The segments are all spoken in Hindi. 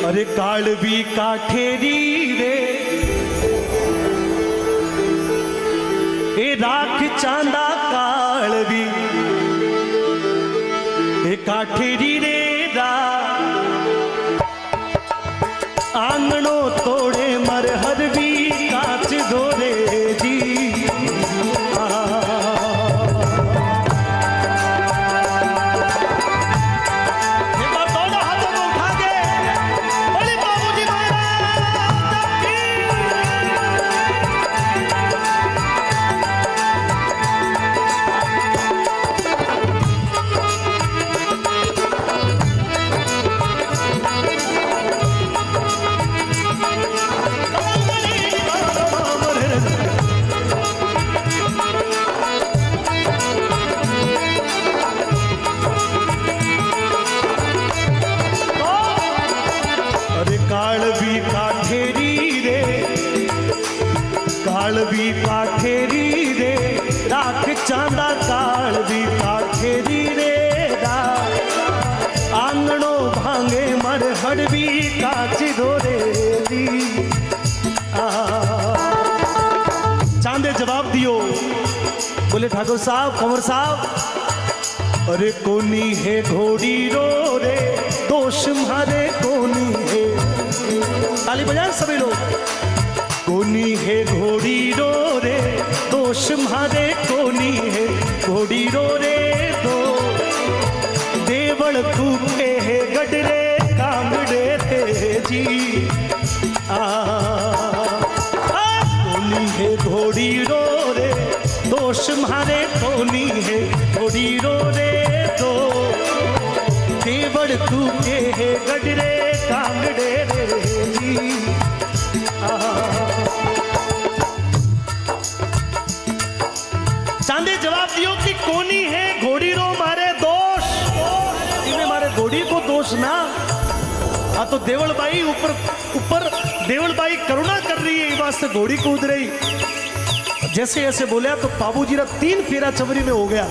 अरे कालवी काठेरी रे ए राख चांदा कालवी ए काठेरी रे रा आंगणो तोड़े मर हर भी काच धोरे जी कालवी काठेरी रे राख चांदा कालवी काठेरी रे आंगणो भांगे मर हड़वी काच धोरे दी। चांदे जवाब दियो, बोले ठाकुर साहब कंवर साहब अरे कोनी है घोड़ी रो रे दोष मारे कोनी है। ताली बजाएं सभी लोग। कोनी है घोड़ी रो रे दोष मारे कोनी है घोड़ी रो रे दो देवल तू के है गडरे कांगड़े थे जी कोनी है घोड़ी रो रे दोष मारे कोनी है घोड़ी रो रे दो देवल तू के है गडरे कांगड़े रे जी। चांदे जवाब दियो कि कोनी है घोड़ी रो मारे दोष इन्हें मारे घोड़ी को दोष ना आ तो देवल बाई ऊपर ऊपर देवल बाई करुणा कर रही है वास्ते घोड़ी कूद रही। जैसे ऐसे बोलिया तो बाबूजी रा 3 फेरा चवरी में हो गया।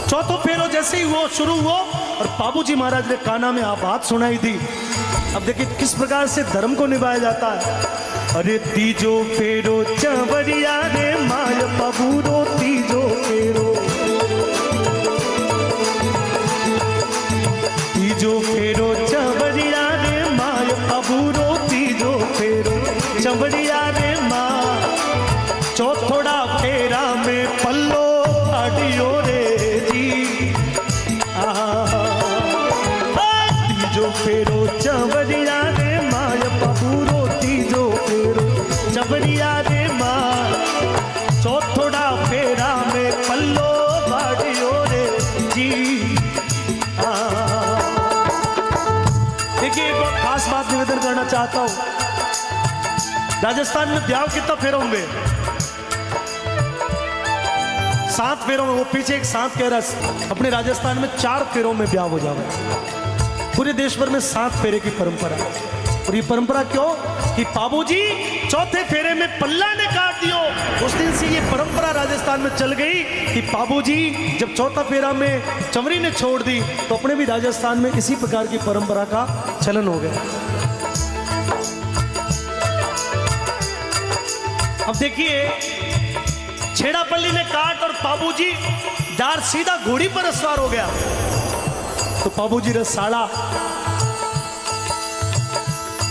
चौथो फेरो जैसे ही वो शुरू हुआ और बाबूजी महाराज ने काना में आप बात सुनाई थी। अब देखिए किस प्रकार से धर्म को निभाया जाता है। अरे तीजो फेरो चवरिया रे माय बाबूरो तीजो फेरो तीजो फेरो चवरिया रे माय बाबूरो तीजो फेरो चवरिया रे माँ चौथोड़ा फेरा में पल्लो आडियो रे जी तीजो फेरो चवरिया रे माय बाबूरो तीजो फेरो चवरिया रे माँ चौथोड़ा फेरा में पल्लो बाडियो रे जी। देखिए एक बहुत खास बात निवेदन करना चाहता हूं। राजस्थान में ब्याह कितना फेरों में 7 फेरों में। वो पीछे एक 7 कह रहा है। अपने राजस्थान में 4 फेरों में ब्याह हो जावे। पूरे देश भर में 7 फेरे की परंपरा है। और ये परंपरा क्यों कि बाबूजी चौथे फेरे में पल्ला ने काट दियो। उस दिन से ये परंपरा राजस्थान में चल गई कि बाबूजी जब चौथा फेरा में चमरी ने छोड़ दी तो अपने भी राजस्थान में इसी प्रकार की परंपरा का चलन हो गया। अब देखिए छेड़ापल्ली ने काट और बाबूजी दार सीधा घोड़ी पर सवार हो गया। तो बाबूजी रे साड़ा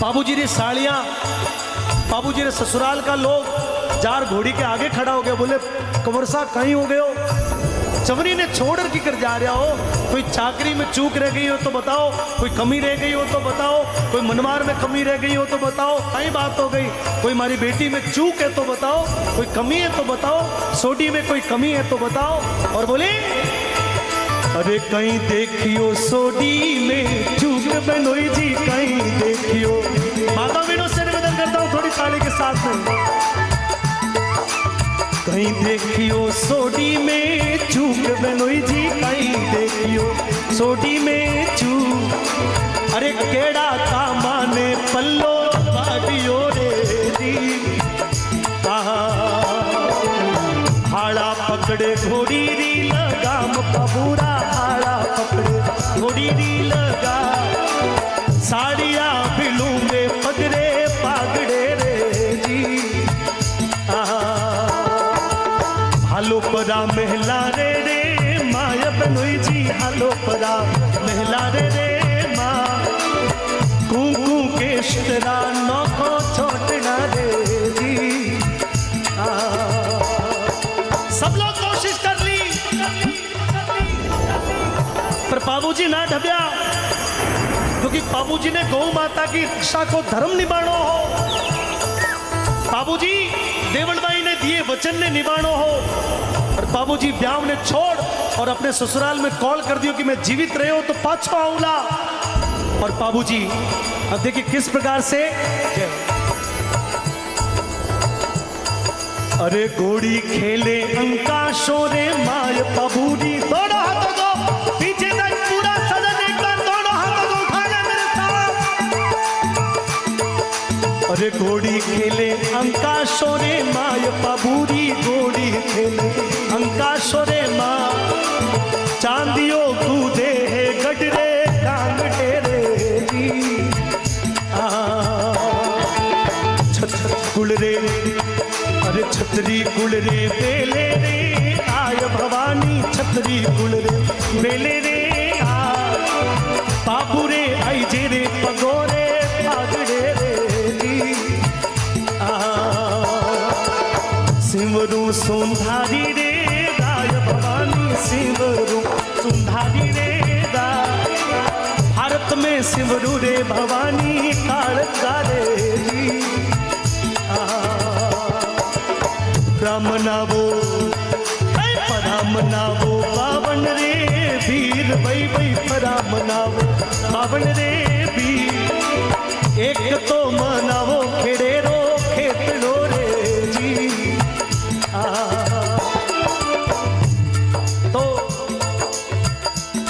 बाबूजी रे साड़ियां बाबूजी रे ससुराल का लोग जार घोड़ी के आगे खड़ा हो गया। बोले कंवर साहब कहीं हो गए हो चमरी ने छोड़ की कर जा रहा हो। कोई चाकरी में चूक रह गई हो तो बताओ, कोई कमी रह गई हो तो बताओ, कोई मनमार में कमी रह गई हो तो बताओ, कहीं बात हो गई। कोई हमारी बेटी में चूक है तो बताओ, कोई कमी है तो बताओ, सोडी में कोई कमी है तो बताओ। और बोले अरे कहीं देखियो सोडी में चूक बनोई जी कहीं देखियो। माता बहनों से निवेदन करता हूँ थोड़ी ताली के साथ में। कहीं देखियो सोडी में चूक बनोई जी कहीं देखियो सोडी में चूक। अरे केड़ा का माने पल्लो बाडियो रे दी हाड़ा पकड़े घोड़ी री लगाम पबूरा हाड़ा पकड़े घोड़ी री लगा साड़ियां भी लूंगे पगड़े पागड़े रे जी। हालो परा महला रे रे माया बनोई जी, हालो परा महला रे रे माँ कुकू के शतरा नौको छोटना रे जी। सब लोग कोशिश कर ली पर बाबूजी ना ढब्या, क्योंकि बाबूजी ने गौ माता की रक्षा को धर्म निभानो हो, बाबूजी देवलबाई ने दिए वचन ने निभानो हो। और बाबूजी ब्याह ने छोड़ और अपने ससुराल में कॉल कर दियो कि मैं जीवित रहे हो तो पाछो आऊंगा। और बाबूजी अब देखिए किस प्रकार से, अरे घोड़ी खेले अंका शोरे माय बाबूजी, दोनों हाथों को पीछे तक पूरा सदन एक बार दोनों हाथों को उठाना मेरे साथ। अरे घोड़ी खेले अंका शोरे माय बाबूजी, घोड़ी खेले अंका शोरे माँ चांदियो कूदे है गडरे टांग टेरे जी। छत गुड़ रे, अरे छतरी गुड़ रे बेले रे आय भवानी, छतरी गुड़ रे बेले रे आय बाबू रे आई जे रे पगोरे पागड़े रे जी। सिमरू सुंधारी रे राय भवानी, सिमरू सुंधारी रे राय, भारत में सिमरू रे भवानी कालका रे जी। राम नावो पराम नावो पावन रे वीर, भई भई पराम नावो पावन रे वीर, एक तो मनावो खेड़ेरो खेतड़ो रे जी। तो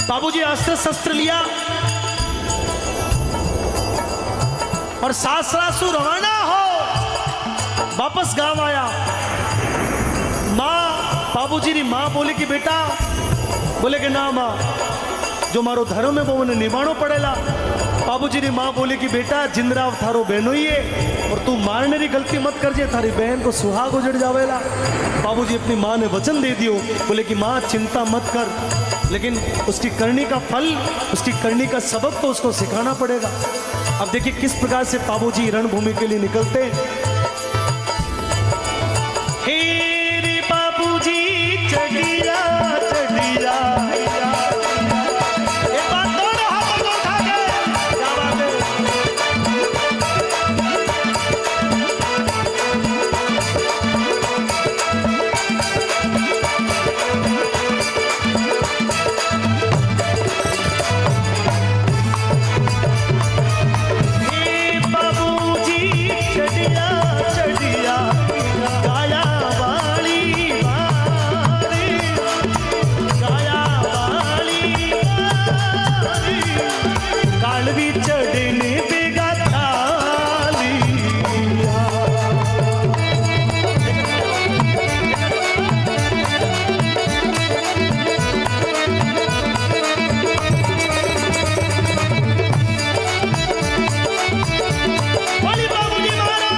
बाबूजी अस्त्र शस्त्र लिया और सासरासु रवाना हो वापस गांव आया। माँ बाबूजी री माँ बोले कि बेटा, बोले कि ना माँ जो मारो धर्म है वो मैंने निभानो पड़ेगा। बाबूजी री माँ बोले कि बेटा जिंदराव थारो बहनो ही है और तू मारने री गलती मत कर जे, थारी बहन को सुहाग उजड़ जावेला। बाबूजी अपनी माँ ने वचन दे दियो, बोले कि माँ चिंता मत कर, लेकिन उसकी करनी का फल, उसकी करनी का सबक तो उसको सिखाना पड़ेगा। अब देखिए किस प्रकार से बाबूजी रणभूमि के लिए निकलते। चढ़िया चढ़िया एक बात दोनों हाथों को उठा के क्या बात है। हे बाबूजी चढ़िया चढ़िया गाया वाली कालवी चढ़ने बेगा थाली। बोली बाबूजी महाराज।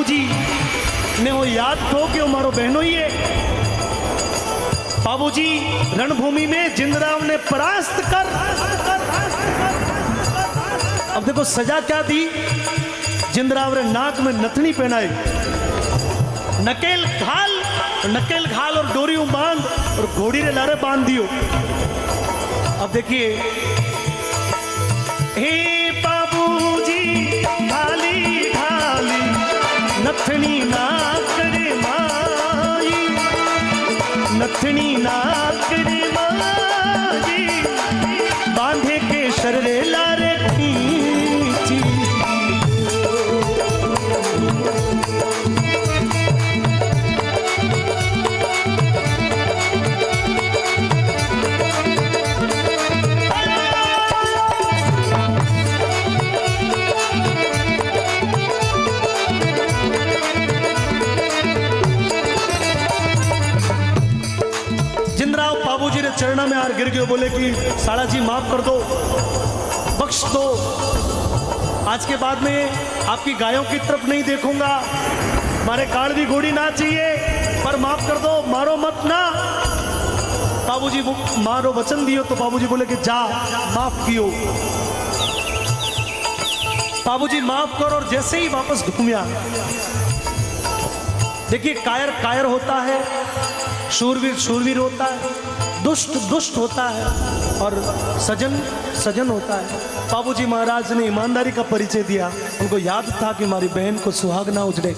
बाबूजी ने वो याद थो कि वो मारो बहनो ही है। बाबूजी रणभूमि में जिंदराव ने परास्त कर, अब देखो सजा क्या दी। जिंदराव रे नाक में नथनी पहनाई, नकेल घाल और डोरी बांध और घोड़ी रे लारे बांध दियो। अब देखिए, हे बाबूजी ढाली ढाली नथनी नाक रे माई, नथनी नाक रे माई, बांधे के शररे लारे खींची। बाबूजी ने चरणा में हार गिर गए, बोले कि साला जी माफ कर दो, बख्श दो, आज के बाद में आपकी गायों की तरफ नहीं देखूंगा, मारे कालवी घोड़ी ना चाहिए, पर माफ कर दो, मारो मत ना। बाबूजी मारो वचन दियो, तो बाबूजी बोले कि जा माफ कियो। बाबूजी माफ करो, और जैसे ही वापस घूमिया, देखिए कायर कायर होता है, शूरवीर शूरवीर होता है, दुष्ट दुष्ट होता है, और सजन सजन होता है। बाबूजी महाराज ने ईमानदारी का परिचय दिया। उनको याद था कि हमारी बहन को सुहाग ना उजड़े,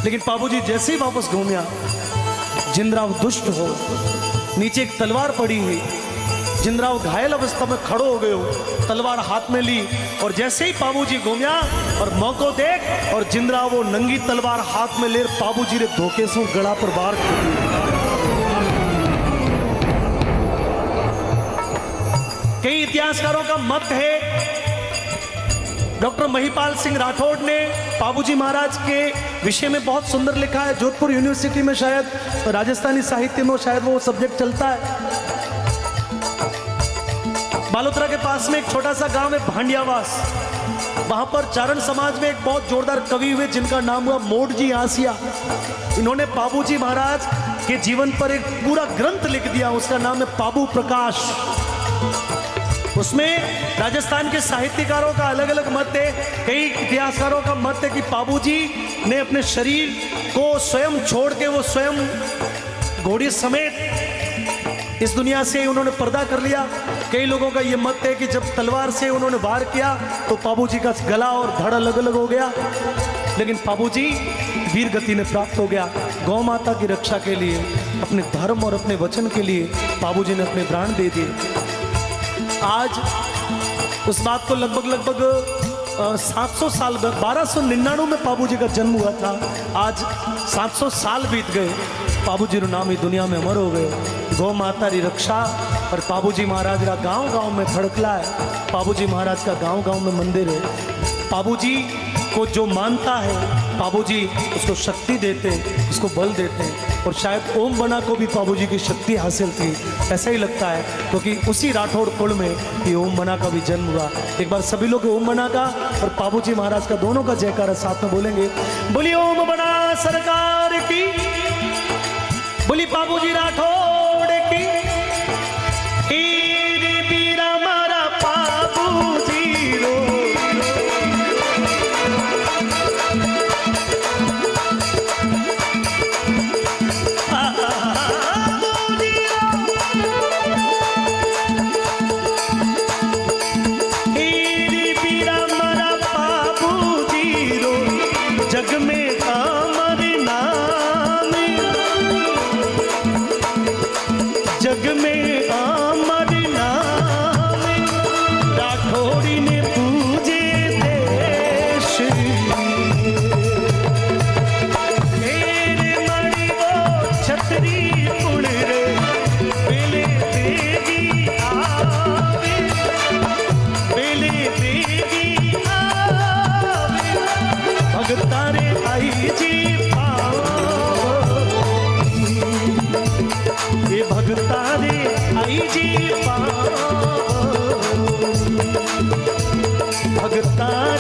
लेकिन बाबूजी जैसे ही वापस घूमिया, जिंदराव दुष्ट हो, नीचे एक तलवार पड़ी हुई, जिंदराव घायल अवस्था में खड़ो हो गए हो, तलवार हाथ में ली, और जैसे ही बाबूजी घूमिया और मौको देख, और जिंदराव वो नंगी तलवार हाथ में ले बाबूजी रे धोखे से गला पर बार कर दी। कई इतिहासकारों का मत है, डॉक्टर महिपाल सिंह राठौड़ ने बाबूजी महाराज के विषय में बहुत सुंदर लिखा है। जोधपुर यूनिवर्सिटी में शायद राजस्थानी साहित्य में शायद वो सब्जेक्ट चलता है। बालोतरा के पास में एक छोटा सा गांव है भांडियावास, वहां पर चारण समाज में एक बहुत जोरदार कवि हुए जिनका नाम हुआ मोडजी आसिया। इन्होंने बाबूजी महाराज के जीवन पर एक पूरा ग्रंथ लिख दिया, उसका नाम है बाबू प्रकाश। उसमें राजस्थान के साहित्यकारों का अलग अलग मत है। कई इतिहासकारों का मत है कि बाबूजी ने अपने शरीर को स्वयं छोड़ के वो स्वयं घोड़ी समेत इस दुनिया से उन्होंने पर्दा कर लिया। कई लोगों का ये मत है कि जब तलवार से उन्होंने वार किया तो बाबूजी का गला और धड़ अलग अलग हो गया, लेकिन बाबूजी वीर गति ने प्राप्त हो गया। गौ माता की रक्षा के लिए, अपने धर्म और अपने वचन के लिए बाबूजी ने अपने प्राण दे दिए। आज उस बात को लगभग 700 साल, 1299 में बाबूजी का जन्म हुआ था। आज 700 साल बीत गए, बाबूजी रो नाम ही दुनिया में अमर हो गए। गौ माता की रक्षा और बाबूजी महाराज का गांव गांव में थड़कला है। बाबूजी महाराज का गांव गांव में मंदिर है। बाबूजी को जो मानता है, बाबूजी उसको शक्ति देते हैं, उसको बल देते हैं। और शायद ओम बना को भी बाबूजी की शक्ति हासिल थी, ऐसा ही लगता है, क्योंकि उसी राठौड़ कुल में ये ओम बना का भी जन्म हुआ। एक बार सभी लोग ओम बना का और बाबूजी महाराज का दोनों का जयकारा साथ में बोलेंगे। बोली ओम बना सरकार की, बोली बाबूजी राठौड़ की। बीरा मारा बाबूजी रो, जग में अमर नाम, जग में अमर नाम, राठौड़ी ने पूजे देश। मेरे मणि वो छतरी उड़ रे, बेले देवी आवे, बेले देवी आवे, भगतारे आई जी पाओ, ये भगतारे आई जी पाओ, भगतारे